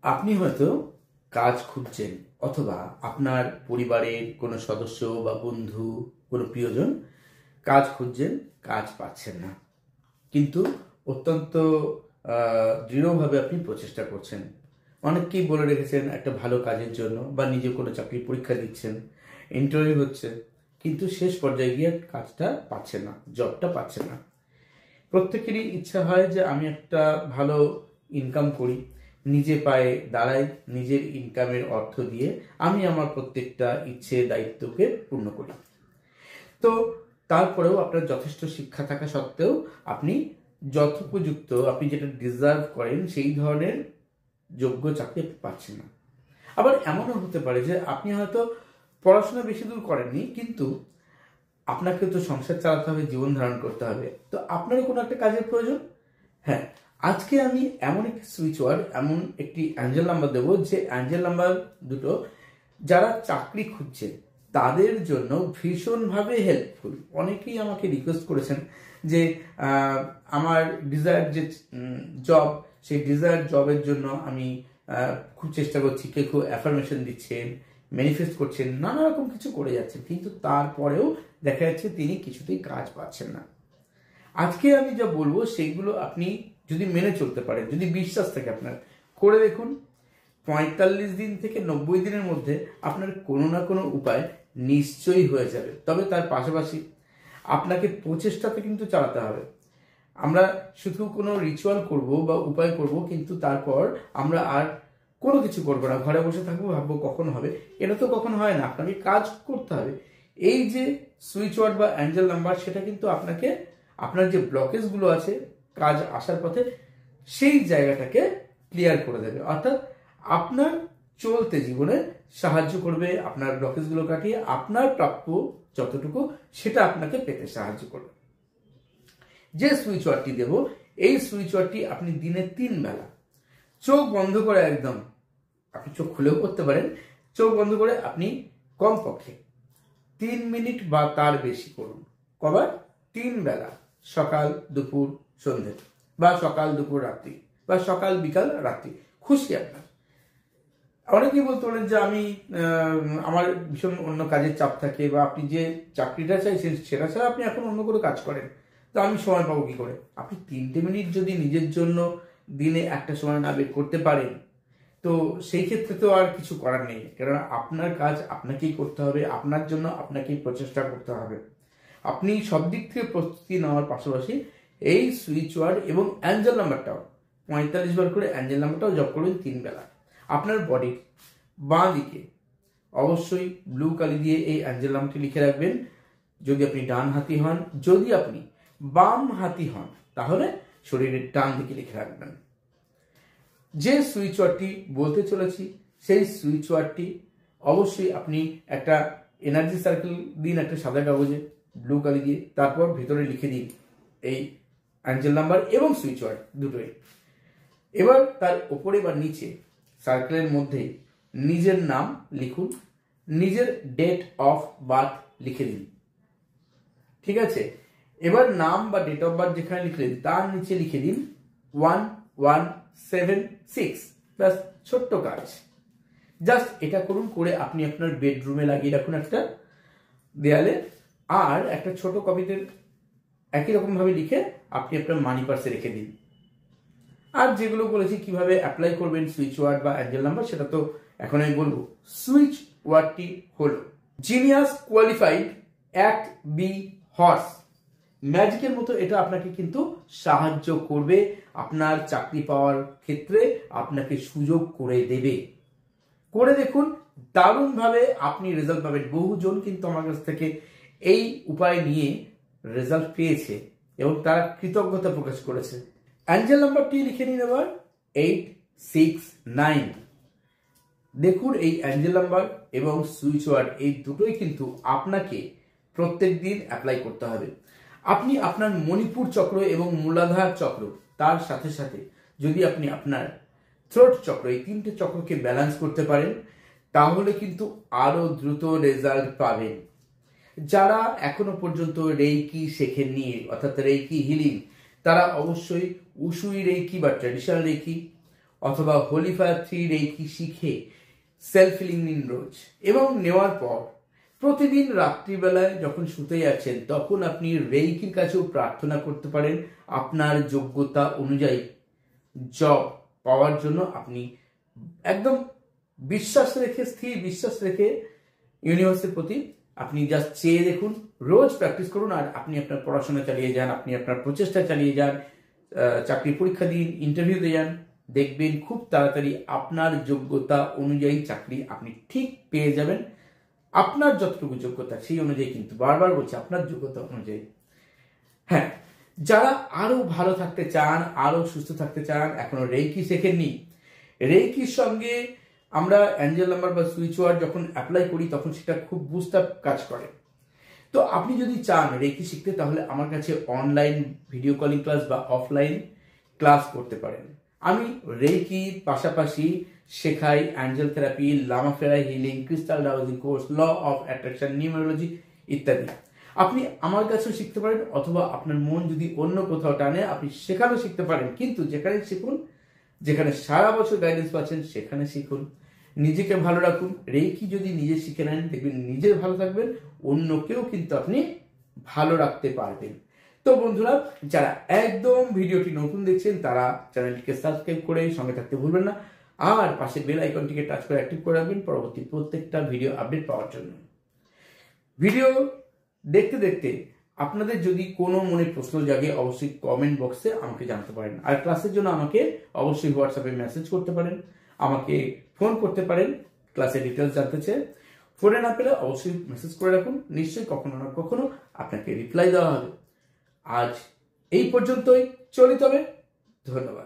আপনি হয়তো কাজ খুঁজছেন, অথবা আপনার পরিবারের কোনো সদস্য বা বন্ধু, কোনো প্রিয়জন কাজ খুঁজছেন, কাজ পাচ্ছেন না, কিন্তু অত্যন্ত দৃঢ়ভাবে আপনি প্রচেষ্টা করছেন। অনেককেই বলে রেখেছেন একটা ভালো কাজের জন্য, বা নিজে কোনো চাকরির পরীক্ষা দিচ্ছেন, ইন্টারভিউ হচ্ছে, কিন্তু শেষ পর্যায়ে গিয়ে কাজটা পাচ্ছেন না, জবটা পাচ্ছেন না। প্রত্যেকেরই ইচ্ছা হয় যে আমি একটা ভালো ইনকাম করি, নিজে পায়ে দাঁড়াই, নিজের ইনকামের অর্থ দিয়ে আমি আমার প্রত্যেকটা ইচ্ছে দায়িত্বকে পূর্ণ করি। তো তারপরেও আপনার যথেষ্ট শিক্ষা থাকা সত্ত্বেও আপনি যথোপযুক্ত, আপনি যেটা ডিজার্ভ করেন সেই ধরনের যোগ্য চাকরি পাচ্ছেন না। আবার এমনও হতে পারে যে আপনি হয়তো পড়াশোনা বেশি দূর করেননি, কিন্তু আপনাকে তো সংসার চালাতে হবে, জীবন ধারণ করতে হবে, তো আপনারও কোনো একটা কাজের প্রয়োজন। হ্যাঁ, আজকে আমি এমন একটি সুইচ ওয়ার্ড, এমন একটি অ্যাঞ্জেল নাম্বার দেবো, যে অ্যাঞ্জেল নাম্বার দুটো যারা চাকরি খুঁজছে তাদের জন্য ভীষণভাবে হেল্পফুল। অনেকেই আমাকে রিকোয়েস্ট করেছেন যে আমার ডিজায়ার যে জব, সেই ডিজায়ার জবের জন্য আমি খুব চেষ্টা করছি, কেউ কেউ অ্যাফার্মেশন দিচ্ছেন, ম্যানিফেস্ট করছেন, নানা রকম কিছু করে যাচ্ছেন, কিন্তু তারপরেও দেখা যাচ্ছে তিনি কিছুতেই কাজ পাচ্ছেন না। আজকে আমি যা বলবো সেইগুলো আপনি যদি মেনে চলতে পারেন, যদি বিশ্বাস থাকে আপনার, করে দেখুন। 45 দিন থেকে 90 দিনের মধ্যে আপনার কোনো না কোনো উপায় নিশ্চয়ই হয়ে যাবে। তবে তার পাশাপাশি আপনাকে প্রচেষ্টাতে কিন্তু চালাতে হবে। আমরা শুধু কোনো রিচুয়াল করব বা উপায় করব, কিন্তু তারপর আমরা আর কোনো কিছু করবো না, ঘরে বসে থাকবো, ভাববো কখন হবে। এটা তো কখনো হয় না, আপনাকে কাজ করতে হবে। এই যে সুইচ ওয়ার্ড বা অ্যাঞ্জেল নাম্বার, সেটা কিন্তু আপনাকে আপনার যে ব্লকেজগুলো আছে কাজ আসার পথে, সেই জায়গাটাকে ক্লিয়ার করে দেবে, অর্থাৎ আপনার চলতে জীবনে সাহায্য করবে। আপনার ব্লকেজগুলো কাটিয়ে আপনার প্রাপ্য যতটুকু সেটা আপনাকে পেতে সাহায্য করবে। যে সুইচ ওয়ার্ডটি দেব, এই সুইচ ওয়ার্ডটি আপনি দিনে 3 বেলা চোখ বন্ধ করে, একদম আপনি চোখ খুলেও করতে পারেন, চোখ বন্ধ করে আপনি কমপক্ষে 3 মিনিট বা তার বেশি করুন। কবার? 3 বেলা, সকাল দুপুর সন্ধে, বা সকাল দুপুর রাত্রি, বা সকাল বিকাল রাত্রি, খুশি আপনার। অনেকেই বলতে পারেন যে আমি আমার ভীষণ অন্য কাজের চাপ থাকে, বা আপনি যে চাকরিটা চাইছেন সেটা ছাড়া আপনি এখন অন্য কোনো কাজ করেন, তো আমি সময় পাবো কি করে? আপনি 3টে মিনিট যদি নিজের জন্য দিনে একটা সময় না বের করতে পারেন, তো সেই ক্ষেত্রে তো আর কিছু করার নেই, কারণ আপনার কাজ আপনাকেই করতে হবে, আপনার জন্য আপনাকেই প্রচেষ্টা করতে হবে। আপনি সব দিক থেকে প্রস্তুতি নেওয়ার পাশাপাশি এই সুইচ ওয়ার্ড এবং অ্যাঞ্জেল নাম্বারটাও 45 বার করে অ্যাঞ্জেল নাম্বারটাও জপ করবেন 3 বেলা। আপনার বডির বাঁ দিকে অবশ্যই ব্লু কালি দিয়ে এই অ্যাঞ্জেল নামটি লিখে রাখবেন, যদি আপনি ডান হাতি হন। যদি আপনি বাম হাতি হন তাহলে শরীরের ডান দিকে লিখে রাখবেন। যে সুইচ ওয়ার্ডটি বলতে চলেছি সেই সুইচ ওয়ার্ডটি অবশ্যই আপনি একটা এনার্জি সার্কেল দিন, একটা সাদা কাগজে ব্লু কালি দিয়ে, তারপর ভেতরে লিখে দিন এই অ্যাঞ্জেল নাম্বার এবং সুইচ ওয়ার্ড দুটোই। এবার তার উপরে বা নিচে সার্কেলের মধ্যে নিজের নাম লিখুন, নিজের ডেট অফ বার্থ লিখে দিন। ঠিক আছে, এবার নাম বা ডেট অফ বার্থ যেখানে লিখলেন তার নিচে লিখে দিন 1176। প্লাস ছোট্ট কাজ, জাস্ট এটা করুন, করে আপনি আপনার বেডরুমে লাগিয়ে রাখুন একটা দেয়ালে, আর একটা ছোট কপিতে একই রকম ভাবে লিখে আপনি আপনার মানি পার্সে রেখে দিন। আর যেগুলো বলেছি কিভাবে অ্যাপ্লাই করবেন সুইচ ওয়ার্ড বা অ্যাঞ্জেল নাম্বার, সেটা তো এখন আমি বলবো। সুইচ ওয়ার্ডটি হলো genius, qualified, act, be, horse. ম্যাজিকের মতো এটা আপনাকে কিন্তু সাহায্য করবে, আপনার চাকরি পাওয়ার ক্ষেত্রে আপনাকে সুযোগ করে দেবে। করে দেখুন, দারুণভাবে আপনি রেজাল্ট পাবেন। বহুজন কিন্তু আমার কাছ থেকে এই উপায় নিয়ে রেজাল্ট পেয়েছে এবং তারা কৃতজ্ঞতা প্রকাশ করেছে। অ্যাঞ্জেল নাম্বারটি লিখে নিন এবার 869। দেখুন, এই অ্যাঞ্জেল নাম্বার এবং সুইচ ওয়ার্ড এই দুটোই কিন্তু আপনাকে প্রত্যেক দিন অ্যাপ্লাই করতে হবে। আপনি আপনার মণিপুর চক্র এবং মূলাধার চক্র, তার সাথে সাথে যদি আপনি আপনার থ্রোট চক্র, এই 3টে চক্রকে ব্যালেন্স করতে পারেন, তাহলে কিন্তু আরো দ্রুত রেজাল্ট পাবেন। যারা এখনো পর্যন্ত রেইকি শেখেননি, অর্থাৎ রেইকি হিলিং, তারা অবশ্যই উশুই রেইকি বা ট্র্যাডিশনাল রেইকি, অথবা হোলি ফায়ার 3 রেকি শিখে সেলফ হিলিং নিন রোজ, এবং নেওয়ার পর প্রতিদিন রাত্রিবেলায় যখন শুতে যাচ্ছেন তখন আপনি রেইকির কাছেও প্রার্থনা করতে পারেন আপনার যোগ্যতা অনুযায়ী জব পাওয়ার জন্য। আপনি একদম বিশ্বাস রেখে, স্থির বিশ্বাস রেখে ইউনিভার্সিটির প্রতি আপনি জাস্ট চেয়ে দেখুন, রোজ প্র্যাকটিস করুন, আর আপনি আপনার পড়াশোনা চালিয়ে যান, আপনি আপনার প্রচেষ্টা চালিয়ে যান, চাকরি পরীক্ষা দিন, ইন্টারভিউতে যান, দেখবেন খুব তাড়াতাড়ি আপনার যোগ্যতা অনুযায়ী চাকরি আপনি ঠিক পেয়ে যাবেন। আপনার যতটুকু যোগ্যতা সেই অনুযায়ী, কিন্তু বারবার বলছি আপনার যোগ্যতা অনুযায়ী। হ্যাঁ, যারা আরো ভালো থাকতে চান, আরো সুস্থ থাকতে চান, এখনো রেইকি শেখেননি, রেইকির সঙ্গে আমরা অ্যাঞ্জেল নাম্বার বা সুইচ ওয়ার্ড যখন অ্যাপ্লাই করি তখন সেটা খুব বুস্ট আপ কাজ করে। তো আপনি যদি চান রেইকি শিখতে, তাহলে আমার কাছে অনলাইন ভিডিও কলিং ক্লাস বা অফলাইন ক্লাস করতে পারেন। আমি রেইকির পাশাপাশি শেখাই angel therapy, Lama Fera healing, crystal dowsing course, law of attraction, numerology ইত্যাদি। আপনি আমার কাছেও শিখতে পারেন, অথবা আপনার মন যদি অন্য কোথাও টানে আপনি সেখানেও শিখতে পারেন। কিন্তু যেখানে শিখুন, যেখানে সারা বছর গাইডেন্স পাচ্ছেন সেখানে শিখুন। নিজেকে ভালো রাখুন। রেইকি যদি নিজে শিখে নেন দেখবেন নিজে ভালো থাকবেন, অন্যকেও কিন্তু আপনি ভালো রাখতে পারবেন। তো বন্ধুরা, যারা একদম ভিডিওটি নতুন দেখছেন তারা চ্যানেলটিকে সাবস্ক্রাইব করে সঙ্গে থাকতে ভুলবেন না, আর পাশে বেল আইকনটিকে টাচ করে অ্যাক্টিভ করে রাখবেন পরবর্তী প্রত্যেকটা ভিডিও আপডেট পাওয়ার জন্য। ভিডিও দেখতে দেখতে আপনাদের যদি কোনো মনে প্রশ্ন জাগে অবশ্যই কমেন্ট বক্সে আমাকে জানাতে পারেন, আর ক্লাসের জন্য আমাকে অবশ্যই হোয়াটসঅ্যাপে মেসেজ করতে পারেন, আমাকে ফোন করতে পারেন ক্লাসের ডিটেলস জানতে চেয়ে। ফোনে না পেলে অবশ্যই মেসেজ করে রাখুন, নিশ্চয়ই কখনো না কখনো আপনাকে রিপ্লাই দেওয়া হবে। আজ এই পর্যন্তই, চলি তবে, ধন্যবাদ।